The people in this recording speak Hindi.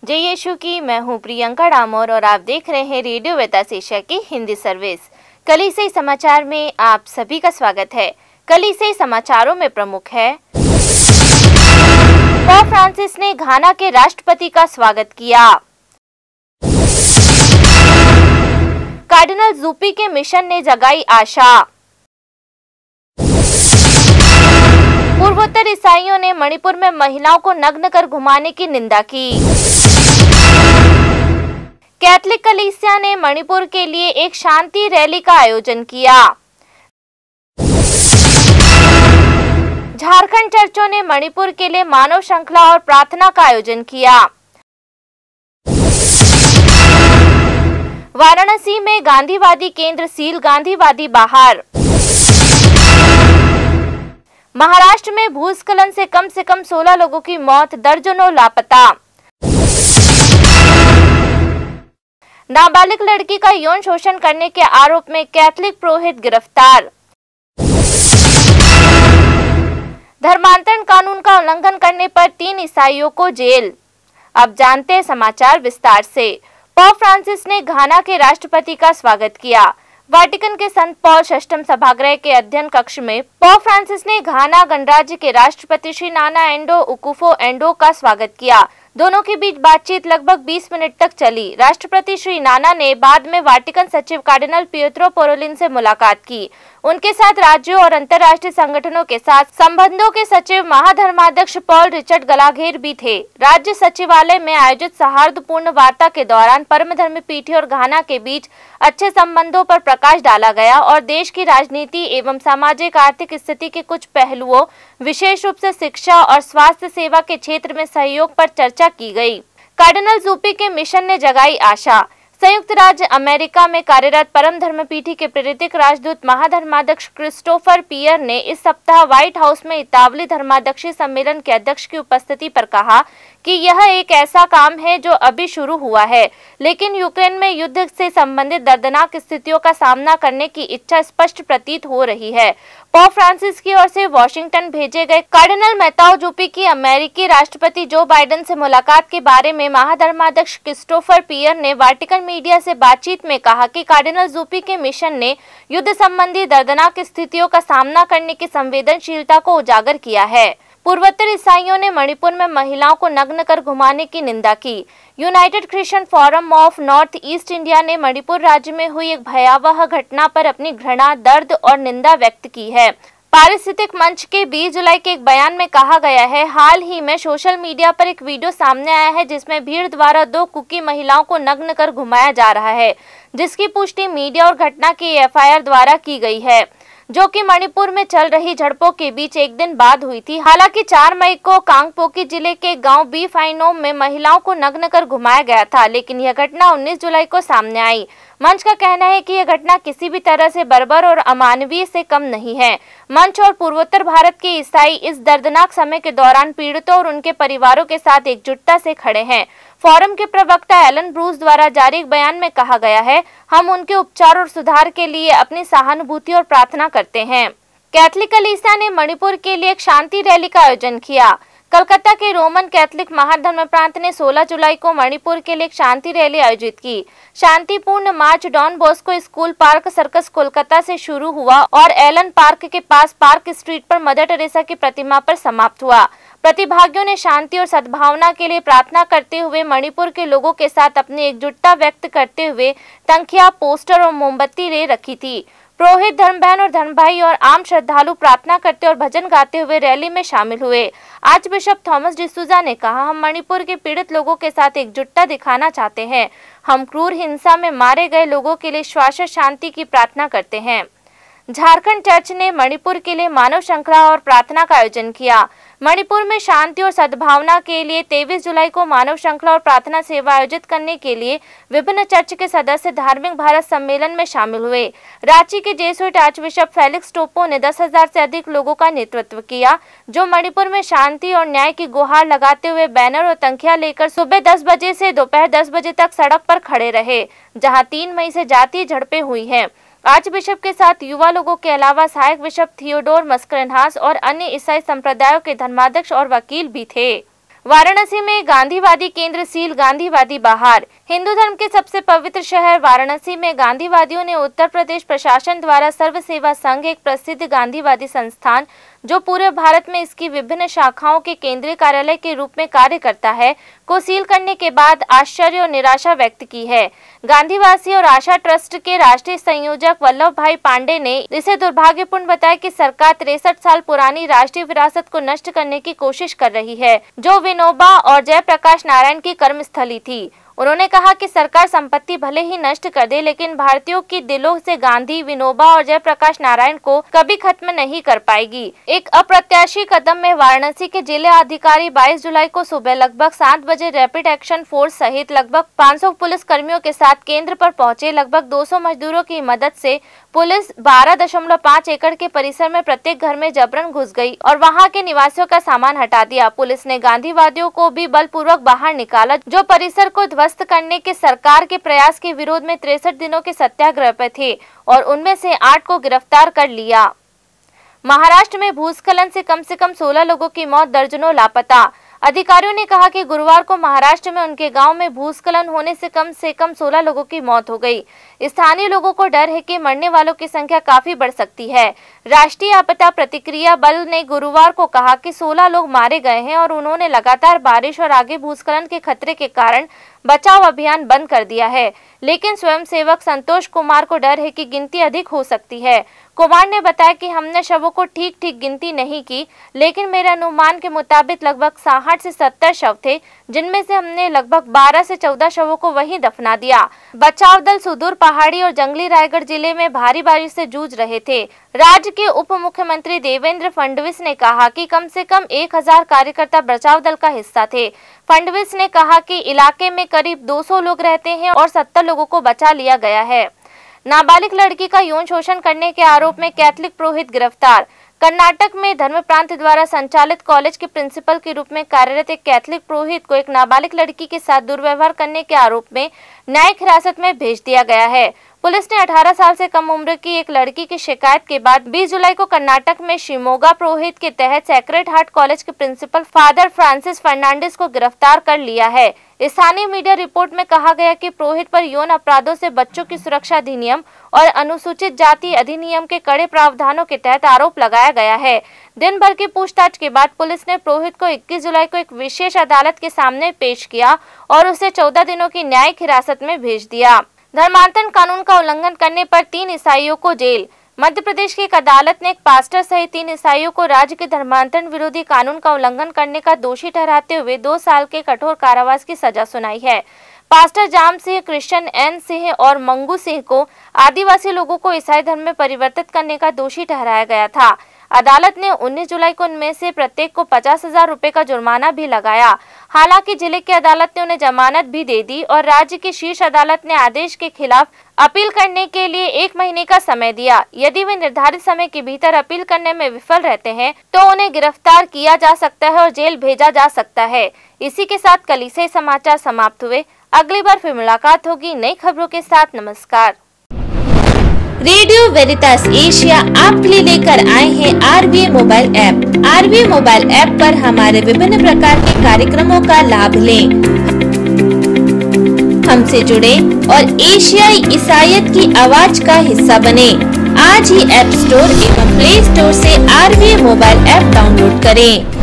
जय यीशु की। मैं हूं प्रियंका डामोर और आप देख रहे हैं रेडियो वेतास एशिया की हिंदी सर्विस। कलीसिया समाचार में आप सभी का स्वागत है। कलीसिया समाचारों में प्रमुख है, पोप फ्रांसिस ने घाना के राष्ट्रपति का स्वागत किया। कार्डिनल ज़ुपी के मिशन ने जगाई आशा। पूर्वोत्तर ईसाइयों ने मणिपुर में महिलाओं को नग्न कर घुमाने की निंदा की। कैथलिक कलीसिया ने मणिपुर के लिए एक शांति रैली का आयोजन किया। झारखंड चर्चों ने मणिपुर के लिए मानव श्रृंखला और प्रार्थना का आयोजन किया। वाराणसी में गांधीवादी केंद्र सील, गांधीवादी बाहर। महाराष्ट्र में भूस्खलन से कम 16 लोगों की मौत, दर्जनों लापता। नाबालिग लड़की का यौन शोषण करने के आरोप में कैथलिक पुरोहित गिरफ्तार। धर्मांतरण कानून का उल्लंघन करने पर 3 ईसाइयों को जेल। अब जानते हैं समाचार विस्तार से। पोप फ्रांसिस ने घाना के राष्ट्रपति का स्वागत किया। वाटिकन के संत पॉल षष्ठम सभागृह के अध्ययन कक्ष में पोप फ्रांसिस ने घाना गणराज्य के राष्ट्रपति श्री नाना एंडो उकुफो एंडो का स्वागत किया। दोनों के बीच बातचीत लगभग 20 मिनट तक चली। राष्ट्रपति श्री नाना ने बाद में वाटिकन सचिव कार्डिनल पिएट्रो पारोलिन से मुलाकात की। उनके साथ राज्यों और अंतर्राष्ट्रीय संगठनों के साथ संबंधों के सचिव महाधर्माध्यक्ष पॉल रिचर्ड गलाघेर भी थे। राज्य सचिवालय में आयोजित सौहार्दपूर्ण वार्ता के दौरान परमधर्मी पीठी और घाना के बीच अच्छे संबंधों पर प्रकाश डाला गया और देश की राजनीति एवं सामाजिक आर्थिक स्थिति के कुछ पहलुओं, विशेष रूप से शिक्षा और स्वास्थ्य सेवा के क्षेत्र में सहयोग पर चर्चा की गई। कार्डिनल ज़ुपी के मिशन ने जगाई आशा। संयुक्त राज्य अमेरिका में कार्यरत परम धर्मपीठी के प्रेरित राजदूत महाधर्माध्यक्ष क्रिस्टोफर पियर ने इस सप्ताह व्हाइट हाउस में इतालवी धर्माध्यक्षीय सम्मेलन के अध्यक्ष की उपस्थिति पर कहा कि यह एक ऐसा काम है जो अभी शुरू हुआ है, लेकिन यूक्रेन में युद्ध से संबंधित दर्दनाक स्थितियों का सामना करने की इच्छा स्पष्ट प्रतीत हो रही है। पोप फ्रांसिस की ओर से वॉशिंगटन भेजे गए कार्डिनल मैताओ ज़ुपी की अमेरिकी राष्ट्रपति जो बाइडेन से मुलाकात के बारे में महाधर्माध्यक्ष क्रिस्टोफर पियर ने वाटिकन मीडिया से बातचीत में कहा कि कार्डिनल ज़ुपी के मिशन ने युद्ध संबंधी दर्दनाक स्थितियों का सामना करने की संवेदनशीलता को उजागर किया है। पूर्वोत्तर ईसाइयों ने मणिपुर में महिलाओं को नग्न कर घुमाने की निंदा की। United Christian forum of north east India ने मणिपुर राज्य में हुई एक भयावह घटना पर अपनी घृणा, दर्द और निंदा व्यक्त की है। पारिस्थितिक मंच के 20 जुलाई के एक बयान में कहा गया है, हाल ही में सोशल मीडिया पर एक वीडियो सामने आया है जिसमें भीड़ द्वारा 2 कुकी महिलाओं को नग्न कर घुमाया जा रहा है, जिसकी पुष्टि मीडिया और घटना की एफआईआर द्वारा की गई है, जो कि मणिपुर में चल रही झड़पों के बीच एक दिन बाद हुई थी। हालांकि 4 मई को कांगपोकी जिले के गांव बी फाइनोम में महिलाओं को नग्न कर घुमाया गया था, लेकिन यह घटना 19 जुलाई को सामने आई। मंच का कहना है कि यह घटना किसी भी तरह से बर्बर और अमानवीय से कम नहीं है। मंच और पूर्वोत्तर भारत के ईसाई इस दर्दनाक समय के दौरान पीड़ितों और उनके परिवारों के साथ एकजुटता से खड़े हैं। फोरम के प्रवक्ता एलन ब्रूस द्वारा जारी एक बयान में कहा गया है, हम उनके उपचार और सुधार के लिए अपनी सहानुभूति और प्रार्थना करते हैं। कैथलिक कलीसिया ने मणिपुर के लिए एक शांति रैली का आयोजन किया। कलकत्ता के रोमन कैथलिक महाधर्म प्रांत ने 16 जुलाई को मणिपुर के लिए एक शांति रैली आयोजित की। शांतिपूर्ण march Don Bosco school Park Circus Kolkata से शुरू हुआ और एलन पार्क के पास पार्क स्ट्रीट पर मदर टेरेसा की प्रतिमा पर समाप्त हुआ। प्रतिभागियों ने शांति और सद्भावना के लिए प्रार्थना करते हुए मणिपुर के लोगों के साथ अपनी एकजुटता व्यक्त करते हुए तंखिया, पोस्टर और मोमबत्ती ले रखी थी। पुरोहित, धर्म बहन और धर्म भाई और आम श्रद्धालु प्रार्थना करते और भजन गाते हुए रैली में शामिल हुए। आर्च बिशप थॉमस डिसूजा ने कहा, हम मणिपुर के पीड़ित लोगों के साथ एकजुटता दिखाना चाहते हैं। हम क्रूर हिंसा में मारे गए लोगों के लिए शाश्वत शांति की प्रार्थना करते हैं। झारखंड चर्च ने मणिपुर के लिए मानव श्रृंखला और प्रार्थना का आयोजन किया। मणिपुर में शांति और सद्भावना के लिए 23 जुलाई को मानव श्रृंखला और प्रार्थना सेवा आयोजित करने के लिए विभिन्न चर्च के सदस्य धार्मिक भारत सम्मेलन में शामिल हुए। रांची के जेसुइट आर्च बिशप फेलिक्स टोपो ने 10,000 से अधिक लोगों का नेतृत्व किया, जो मणिपुर में शांति और न्याय की गुहार लगाते हुए बैनर और तंखिया लेकर सुबह 10 बजे से दोपहर 10 बजे तक सड़क पर खड़े रहे, जहां 3 मई से जातीय झड़पें हुई हैं। आर्च बिशप के साथ युवा लोगों के अलावा सहायक बिशप थियोडोर मस्करेनहास और अन्य ईसाई संप्रदायों के धर्माध्यक्ष और वकील भी थे। वाराणसी में गांधीवादी केंद्र सील, गांधीवादी बाहर। हिंदू धर्म के सबसे पवित्र शहर वाराणसी में गांधीवादियों ने उत्तर प्रदेश प्रशासन द्वारा सर्व सेवा संघ, एक प्रसिद्ध गांधीवादी संस्थान जो पूरे भारत में इसकी विभिन्न शाखाओं के केंद्रीय कार्यालय के रूप में कार्य करता है, को सील करने के बाद आश्चर्य और निराशा व्यक्त की है। गांधीवासी और आशा ट्रस्ट के राष्ट्रीय संयोजक वल्लभ भाई पांडे ने इसे दुर्भाग्यपूर्ण बताया कि सरकार 63 साल पुरानी राष्ट्रीय विरासत को नष्ट करने की कोशिश कर रही है, जो विनोबा और जयप्रकाश नारायण की कर्मस्थली थी। उन्होंने कहा कि सरकार संपत्ति भले ही नष्ट कर दे, लेकिन भारतीयों की दिलों से गांधी, विनोबा और जयप्रकाश नारायण को कभी खत्म नहीं कर पाएगी। एक अप्रत्याशित कदम में वाराणसी के जिला अधिकारी 22 जुलाई को सुबह लगभग 7 बजे रैपिड एक्शन फोर्स सहित लगभग 500 पुलिस कर्मियों के साथ केंद्र पर पहुंचे। लगभग 200 मजदूरों की मदद से पुलिस 12.5 एकड़ के परिसर में प्रत्येक घर में जबरन घुस गई और वहां के निवासियों का सामान हटा दिया। पुलिस ने गांधीवादियों को भी बलपूर्वक बाहर निकाला, जो परिसर को ध्वस्त करने के सरकार के प्रयास के विरोध में 63 दिनों के सत्याग्रह पर थे और उनमें से 8 को गिरफ्तार कर लिया। महाराष्ट्र में भूस्खलन से कम 16 लोगों की मौत, दर्जनों लापता। अधिकारियों ने कहा कि गुरुवार को महाराष्ट्र में उनके गांव में भूस्खलन होने से कम 16 लोगों की मौत हो गई। स्थानीय लोगों को डर है कि मरने वालों की संख्या काफी बढ़ सकती है। राष्ट्रीय आपदा प्रतिक्रिया बल ने गुरुवार को कहा कि 16 लोग मारे गए हैं और उन्होंने लगातार बारिश और आगे भूस्खलन के खतरे के कारण बचाव अभियान बंद कर दिया है, लेकिन स्वयंसेवक संतोष कुमार को डर है कि गिनती अधिक हो सकती है। कुमार ने बताया कि हमने शवों को ठीक गिनती नहीं की, लेकिन मेरे अनुमान के मुताबिक लगभग 60 से 70 शव थे, जिनमें से हमने लगभग 12 से 14 शवों को वहीं दफना दिया। बचाव दल सुदूर पहाड़ी और जंगली रायगढ़ जिले में भारी बारिश से जूझ रहे थे। राज्य के उप मुख्यमंत्री देवेंद्र फडणवीस ने कहा कि कम से कम 1000 कार्यकर्ता बचाव दल का हिस्सा थे। फडणवीस ने कहा कि इलाके में करीब 200 लोग रहते हैं और 70 लोगों को बचा लिया गया है। नाबालिग लड़की का यौन शोषण करने के आरोप में कैथलिक पुरोहित गिरफ्तार। कर्नाटक में धर्म प्रांत द्वारा संचालित कॉलेज के प्रिंसिपल के रूप में कार्यरत एक कैथलिक पुरोहित को एक नाबालिग लड़की के साथ दुर्व्यवहार करने के आरोप में न्यायिक हिरासत में भेज दिया गया है। पुलिस ने 18 साल से कम उम्र की एक लड़की की शिकायत के बाद 20 जुलाई को कर्नाटक में शिमोगा पुरोहित के तहत सैक्रेड हार्ट कॉलेज के प्रिंसिपल फादर फ्रांसिस फर्नांडिस को गिरफ्तार कर लिया है। स्थानीय मीडिया रिपोर्ट में कहा गया कि पुरोहित पर यौन अपराधों से बच्चों की सुरक्षा अधिनियम और अनुसूचित जाति अधिनियम के कड़े प्रावधानों के तहत आरोप लगाया गया है। दिन भर की पूछताछ के बाद पुलिस ने पुरोहित को 21 जुलाई को एक विशेष अदालत के सामने पेश किया और उसे 14 दिनों की न्यायिक हिरासत में भेज दिया। धर्मांतरण कानून का उल्लंघन करने पर 3 ईसाइयों को जेल। मध्य प्रदेश की एक अदालत ने एक पास्टर सहित 3 ईसाइयों को राज्य के धर्मांतरण विरोधी कानून का उल्लंघन करने का दोषी ठहराते हुए 2 साल के कठोर कारावास की सजा सुनाई है। पास्टर जाम सिंह, क्रिश्चियन एन सिंह और मंगू सिंह को आदिवासी लोगों को ईसाई धर्म में परिवर्तित करने का दोषी ठहराया गया था। अदालत ने 19 जुलाई को उनमें से प्रत्येक को 50,000 रुपए का जुर्माना भी लगाया। हालांकि जिले की अदालत ने उन्हें जमानत भी दे दी और राज्य की शीर्ष अदालत ने आदेश के खिलाफ अपील करने के लिए 1 महीने का समय दिया। यदि वे निर्धारित समय के भीतर अपील करने में विफल रहते हैं तो उन्हें गिरफ्तार किया जा सकता है और जेल भेजा जा सकता है। इसी के साथ कलीसियाई समाचार समाप्त हुए। अगली बार फिर मुलाकात होगी नई खबरों के साथ। नमस्कार। रेडियो वेरितास एशिया आपके लिए लेकर आए हैं RVA mobile app. RVA mobile app पर हमारे विभिन्न प्रकार के कार्यक्रमों का लाभ लें, हमसे जुड़े और एशियाई ईसाईयत की आवाज का हिस्सा बने। आज ही ऐप स्टोर एवं प्ले स्टोर से RVA मोबाइल ऐप डाउनलोड करें।